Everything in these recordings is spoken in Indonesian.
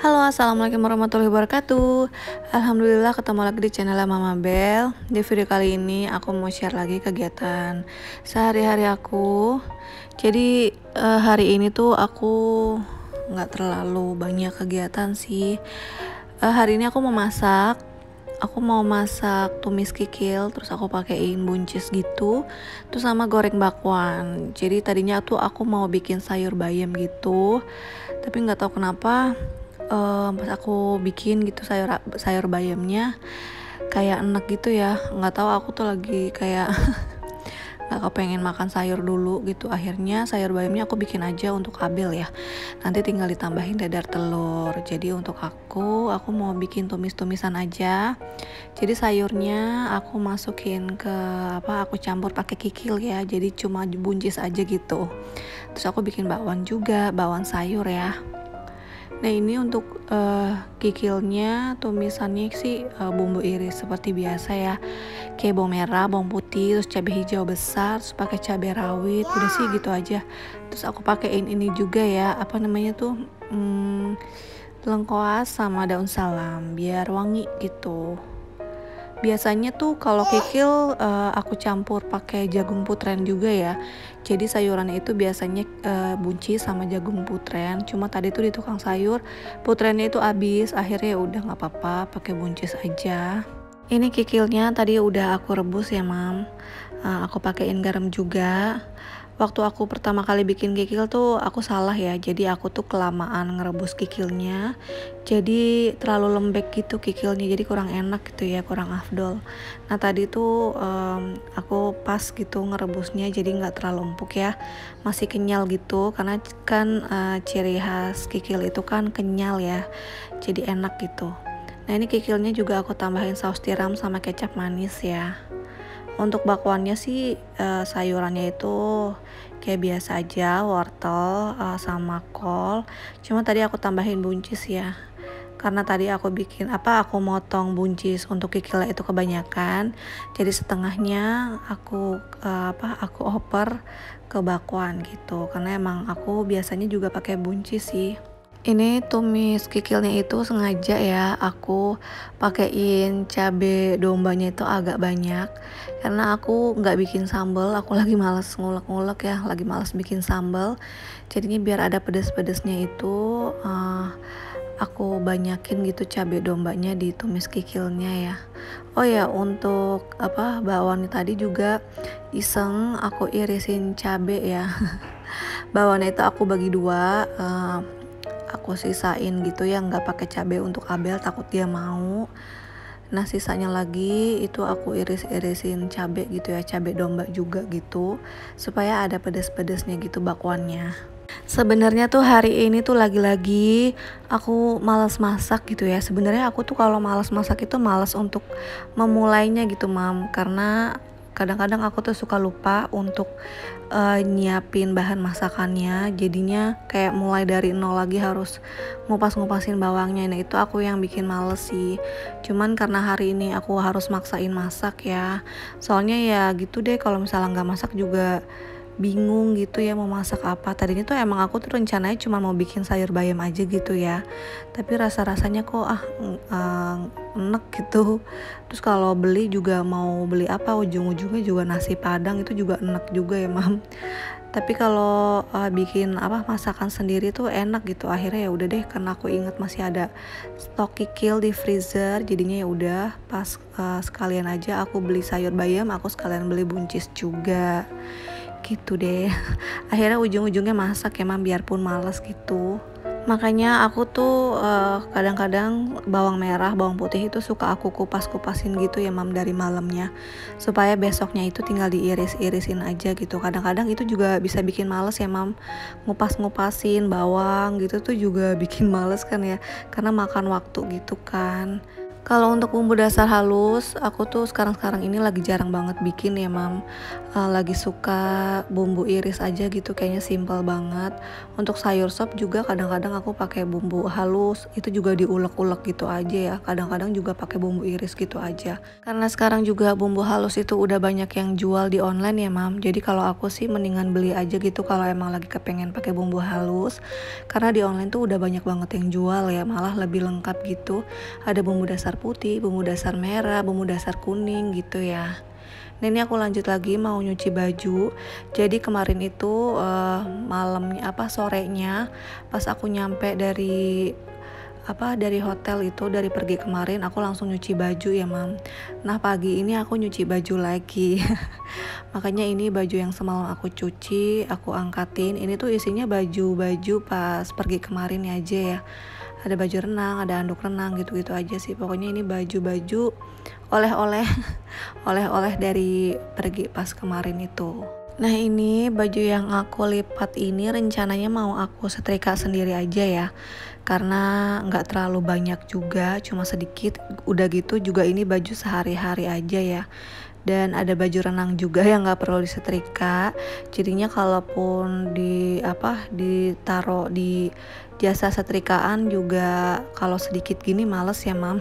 Halo, assalamualaikum warahmatullahi wabarakatuh. Alhamdulillah ketemu lagi di channel Mama Bel. Di video kali ini aku mau share lagi kegiatan sehari-hari aku. Jadi hari ini tuh aku nggak terlalu banyak kegiatan sih. Hari ini aku mau masak. Aku mau masak tumis kikil, terus aku pakein buncis gitu, terus sama goreng bakwan. Jadi tadinya tuh aku mau bikin sayur bayam gitu, tapi nggak tahu kenapa pas aku bikin gitu sayur bayamnya kayak enak gitu ya. Nggak tahu aku tuh lagi kayak nggak kepengen makan sayur dulu gitu. Akhirnya sayur bayamnya aku bikin aja untuk Abel ya. Nanti tinggal ditambahin dadar telur. Jadi untuk aku mau bikin tumis-tumisan aja. Jadi sayurnya aku masukin ke aku campur pakai kikil ya. Jadi cuma buncis aja gitu. Terus aku bikin bakwan juga, bakwan sayur ya. Nah ini untuk kikilnya, tumisannya sih bumbu iris seperti biasa ya, kayak bawang merah, bawang putih, terus cabai hijau besar, terus pakai cabai rawit, udah sih gitu aja. Terus aku pakein ini juga ya, lengkoas sama daun salam biar wangi gitu. Biasanya tuh kalau kikil aku campur pakai jagung putren juga ya. Jadi sayurannya itu biasanya buncis sama jagung putren. Cuma tadi tuh di tukang sayur putrennya itu habis. Akhirnya udah nggak apa-apa pakai buncis aja. Ini kikilnya tadi udah aku rebus ya mam. Aku pakein garam juga. Waktu aku pertama kali bikin kikil tuh aku salah ya. Jadi aku tuh kelamaan ngerebus kikilnya. Jadi terlalu lembek gitu kikilnya. Jadi kurang enak gitu ya, kurang afdol. Nah tadi tuh aku pas gitu ngerebusnya. Jadi nggak terlalu empuk ya. Masih kenyal gitu. Karena kan ciri khas kikil itu kan kenyal ya. Jadi enak gitu. Nah ini kikilnya juga aku tambahin saus tiram sama kecap manis ya. Untuk bakwannya sih sayurannya itu kayak biasa aja, wortel sama kol. Cuma tadi aku tambahin buncis ya. Karena tadi aku motong buncis untuk kikilnya itu kebanyakan. Jadi setengahnya aku oper ke bakwan gitu. Karena emang aku biasanya juga pakai buncis sih. Ini tumis kikilnya itu sengaja ya aku pakein cabe dombanya itu agak banyak karena aku nggak bikin sambal, aku lagi males ngulek-ngulek ya, lagi males bikin sambal. Jadinya biar ada pedas-pedasnya itu aku banyakin gitu cabe dombanya di tumis kikilnya ya. Oh ya, untuk bawang tadi juga iseng aku irisin cabe ya. Bawangnya itu aku bagi dua, aku sisain gitu ya, nggak pakai cabai untuk Abel takut dia mau. Nah sisanya lagi itu aku iris-irisin cabai gitu ya, cabai domba juga gitu supaya ada pedas-pedasnya gitu bakwannya. Sebenarnya tuh hari ini tuh lagi-lagi aku malas masak gitu ya. Sebenarnya aku tuh kalau malas masak itu malas untuk memulainya gitu mam, karena kadang-kadang aku tuh suka lupa untuk nyiapin bahan masakannya. Jadinya kayak mulai dari nol lagi harus ngupas-ngupasin bawangnya. Nah itu aku yang bikin males sih. Cuman karena hari ini aku harus maksain masak ya. Soalnya ya gitu deh, kalau misalnya nggak masak juga bingung gitu ya mau masak apa. Tadinya tuh emang aku tuh rencananya cuma mau bikin sayur bayam aja gitu ya, tapi rasa-rasanya kok enek gitu. Terus kalau beli juga mau beli ujung-ujungnya juga nasi padang, itu juga enak juga ya mam. Tapi kalau bikin masakan sendiri tuh enak gitu. Akhirnya ya udah deh, karena aku ingat masih ada stok kikil di freezer, jadinya ya udah pas sekalian aja aku beli sayur bayam, aku sekalian beli buncis juga gitu deh. Akhirnya ujung-ujungnya masak emang biarpun malas gitu. Makanya aku tuh kadang-kadang bawang merah, bawang putih itu suka aku kupas-kupasin gitu ya mam dari malamnya, supaya besoknya itu tinggal diiris-irisin aja gitu. Kadang-kadang itu juga bisa bikin males ya mam, ngupas-ngupasin bawang gitu tuh juga bikin males kan ya, karena makan waktu gitu kan. Kalau untuk bumbu dasar halus, aku tuh sekarang-sekarang ini lagi jarang banget bikin ya, Mam. Lagi suka bumbu iris aja gitu, kayaknya simpel banget. Untuk sayur sop juga kadang-kadang aku pakai bumbu halus, itu juga diulek-ulek gitu aja ya. Kadang-kadang juga pakai bumbu iris gitu aja. Karena sekarang juga bumbu halus itu udah banyak yang jual di online ya, Mam. Jadi kalau aku sih mendingan beli aja gitu kalau emang lagi kepengen pakai bumbu halus. Karena di online tuh udah banyak banget yang jual ya, malah lebih lengkap gitu. Ada bumbu dasar putih, bumbu dasar merah, bumbu dasar kuning gitu ya. Nah ini aku lanjut lagi mau nyuci baju. Jadi kemarin itu malamnya sorenya pas aku nyampe dari hotel itu, dari pergi kemarin aku langsung nyuci baju ya, Mam. Nah pagi ini aku nyuci baju lagi. Makanya ini baju yang semalam aku cuci, aku angkatin. Ini tuh isinya baju-baju pas pergi kemarin aja ya. Ada baju renang, ada handuk renang gitu-gitu aja sih. Pokoknya ini baju-baju oleh-oleh oleh-oleh dari pergi pas kemarin itu. Nah ini baju yang aku lipat ini rencananya mau aku setrika sendiri aja ya, karena nggak terlalu banyak juga, cuma sedikit. Udah gitu juga ini baju sehari-hari aja ya, dan ada baju renang juga yang nggak perlu disetrika. Jadinya kalaupun ditaruh di jasa setrikaan juga, kalau sedikit gini males ya, Mam.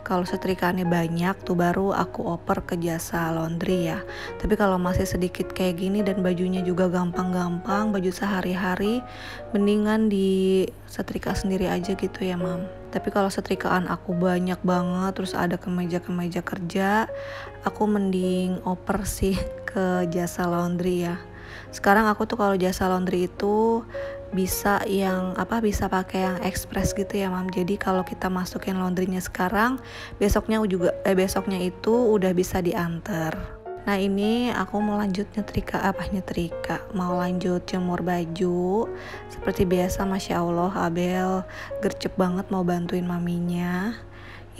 Kalau setrikaannya banyak tuh baru aku oper ke jasa laundry ya. Tapi kalau masih sedikit kayak gini dan bajunya juga gampang-gampang, baju sehari-hari, mendingan di setrika sendiri aja gitu ya, Mam. Tapi kalau setrikaan aku banyak banget, terus ada kemeja-kemeja kerja, aku mending oper sih ke jasa laundry ya. Sekarang aku tuh kalau jasa laundry itu bisa pakai yang express gitu ya, Mam. Jadi kalau kita masukin laundrynya sekarang, besoknya itu udah bisa diantar. Nah ini aku mau lanjut mau lanjut jemur baju. Seperti biasa, Masya Allah, Abel gercep banget mau bantuin maminya.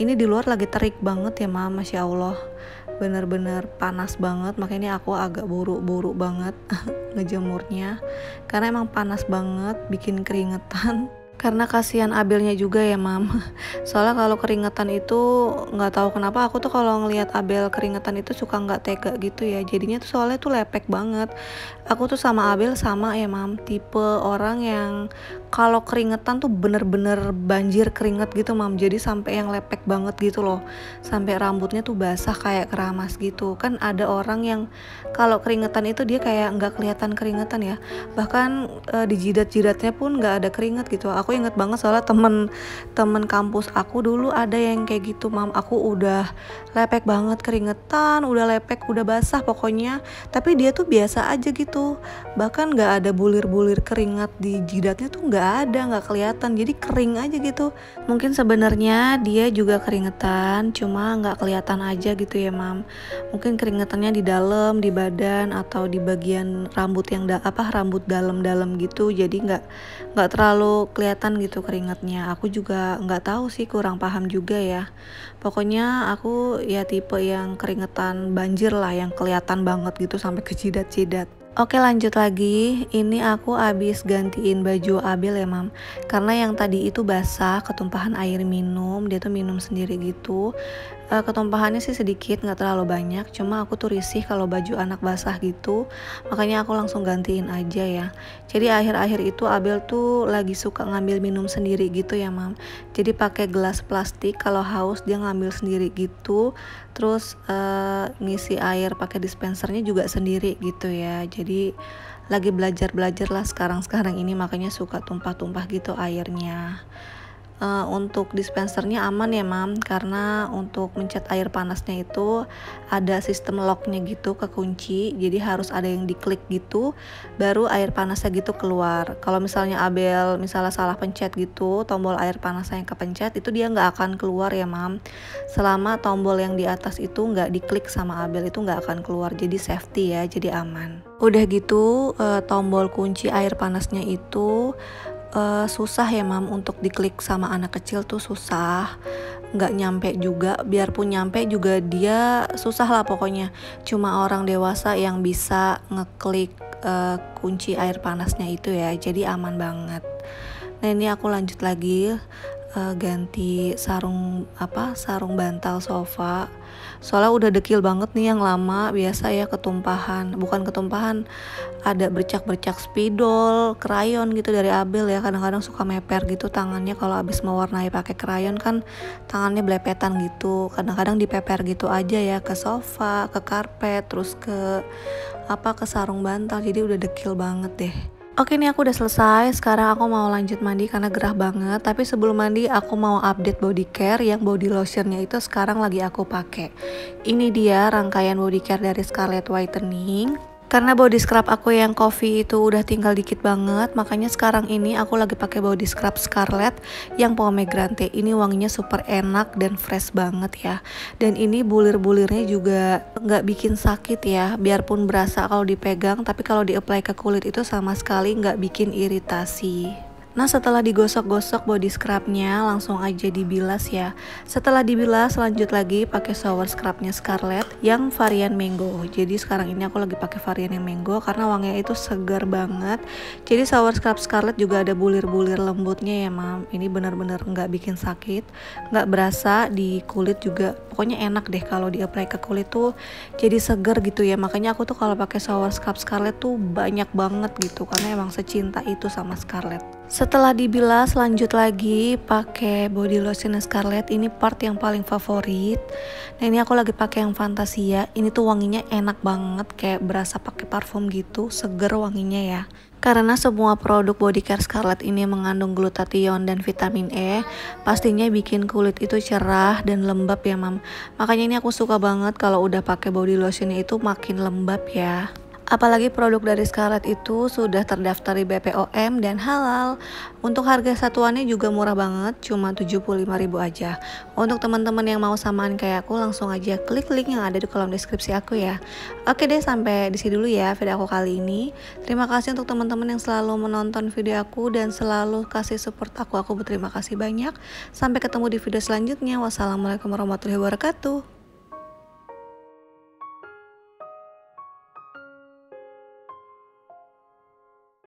Ini di luar lagi terik banget ya, Mam, Masya Allah. Bener-bener panas banget, makanya aku agak buru-buru banget ngejemurnya. Karena emang panas banget, bikin keringetan. Karena kasihan Abelnya juga ya, Mam. Soalnya kalau keringetan itu nggak tahu kenapa aku tuh kalau ngelihat Abel keringetan itu suka nggak tega gitu ya. Jadinya tuh soalnya tuh lepek banget. Aku tuh sama Abel sama ya, Mam. Tipe orang yang kalau keringetan tuh bener-bener banjir keringet gitu, Mam. Jadi sampai yang lepek banget gitu loh. Sampai rambutnya tuh basah kayak keramas gitu. Kan ada orang yang kalau keringetan itu dia kayak nggak kelihatan keringetan ya. Bahkan di jidat-jidatnya pun nggak ada keringet gitu. Aku inget banget soalnya temen kampus aku dulu ada yang kayak gitu, Mam. Aku udah lepek banget keringetan, udah lepek, udah basah pokoknya. Tapi dia tuh biasa aja gitu. Bahkan nggak ada bulir-bulir keringat di jidatnya tuh nggak kelihatan. Jadi kering aja gitu. Mungkin sebenarnya dia juga keringetan, cuma nggak kelihatan aja gitu ya, Mam. Mungkin keringetannya di dalam, di badan atau di bagian rambut yang rambut dalam-dalam gitu. Jadi nggak terlalu kelihatan gitu keringatnya. Aku juga nggak tahu sih, kurang paham juga ya. Pokoknya aku ya tipe yang keringetan banjir lah, yang kelihatan banget gitu sampai ke jidat-jidat. Oke, lanjut lagi. Ini aku abis gantiin baju Abel ya, Mam. Karena yang tadi itu basah, ketumpahan air minum. Dia tuh minum sendiri gitu. Ketumpahannya sih sedikit, nggak terlalu banyak. Cuma aku tuh risih kalau baju anak basah gitu. Makanya aku langsung gantiin aja ya. Jadi akhir-akhir itu Abel tuh lagi suka ngambil minum sendiri gitu ya, Mam. Jadi pakai gelas plastik, kalau haus dia ngambil sendiri gitu. Terus ngisi air pakai dispensernya juga sendiri gitu ya. Jadi lagi belajar lah sekarang ini, makanya suka tumpah-tumpah gitu airnya. Untuk dispensernya aman ya, Mam, karena untuk mencet air panasnya itu ada sistem locknya gitu, kekunci. Jadi harus ada yang diklik gitu baru air panasnya gitu keluar. Kalau misalnya Abel salah pencet gitu, tombol air panasnya yang kepencet itu dia nggak akan keluar ya, Mam. Selama tombol yang di atas itu nggak diklik sama Abel, itu nggak akan keluar. Jadi safety ya, jadi aman. Udah gitu tombol kunci air panasnya itu susah ya, Mam, untuk diklik sama anak kecil tuh susah, nggak nyampe juga. Biarpun nyampe juga dia susah lah pokoknya. Cuma orang dewasa yang bisa ngeklik kunci air panasnya itu ya, jadi aman banget. Nah ini aku lanjut lagi. ganti sarung bantal sofa. Soalnya udah dekil banget nih yang lama, biasa ya ketumpahan, bukan ketumpahan, ada bercak-bercak spidol, krayon gitu dari Abel ya. Kadang-kadang suka meper gitu tangannya kalau abis mewarnai pakai krayon kan tangannya belepetan gitu. Kadang-kadang dipeper gitu aja ya ke sofa, ke karpet, terus ke sarung bantal. Jadi udah dekil banget deh. Oke nih aku udah selesai, sekarang aku mau lanjut mandi karena gerah banget. Tapi sebelum mandi aku mau update body care yang body lotionnya itu sekarang lagi aku pakai. Ini dia rangkaian body care dari Scarlett Whitening. Karena body scrub aku yang coffee itu udah tinggal dikit banget, makanya sekarang ini aku lagi pakai body scrub Scarlett yang pomegranate. Ini wanginya super enak dan fresh banget ya. Dan ini bulir-bulirnya juga nggak bikin sakit ya, biarpun berasa kalau dipegang, tapi kalau di-apply ke kulit itu sama sekali nggak bikin iritasi. Nah setelah digosok-gosok body scrubnya langsung aja dibilas ya. Setelah dibilas lanjut lagi pakai shower scrubnya Scarlett yang varian mango. Jadi sekarang ini aku lagi pakai varian yang mango karena wanginya itu segar banget. Jadi shower scrub Scarlett juga ada bulir-bulir lembutnya ya mam. Ini benar-benar nggak bikin sakit, nggak berasa di kulit juga. Pokoknya enak deh kalau di-apply ke kulit tuh jadi segar gitu ya. Makanya aku tuh kalau pakai shower scrub Scarlett tuh banyak banget gitu karena emang secinta itu sama Scarlett. Setelah dibilas lanjut lagi pakai body lotion Scarlett. Ini part yang paling favorit. Nah ini aku lagi pakai yang Fantasia. Ini tuh wanginya enak banget, kayak berasa pakai parfum gitu, seger wanginya ya. Karena semua produk body care Scarlett ini mengandung glutathione dan vitamin E, pastinya bikin kulit itu cerah dan lembab ya mam. Makanya ini aku suka banget kalau udah pakai body lotionnya itu makin lembab ya. Apalagi produk dari Scarlett itu sudah terdaftar di BPOM dan halal. Untuk harga satuannya juga murah banget, cuma 75.000 aja. Untuk teman-teman yang mau samaan kayak aku, langsung aja klik link yang ada di kolom deskripsi aku ya. Oke deh, sampai di sini dulu ya video aku kali ini. Terima kasih untuk teman-teman yang selalu menonton video aku dan selalu kasih support aku. Aku berterima kasih banyak. Sampai ketemu di video selanjutnya. Wassalamualaikum warahmatullahi wabarakatuh.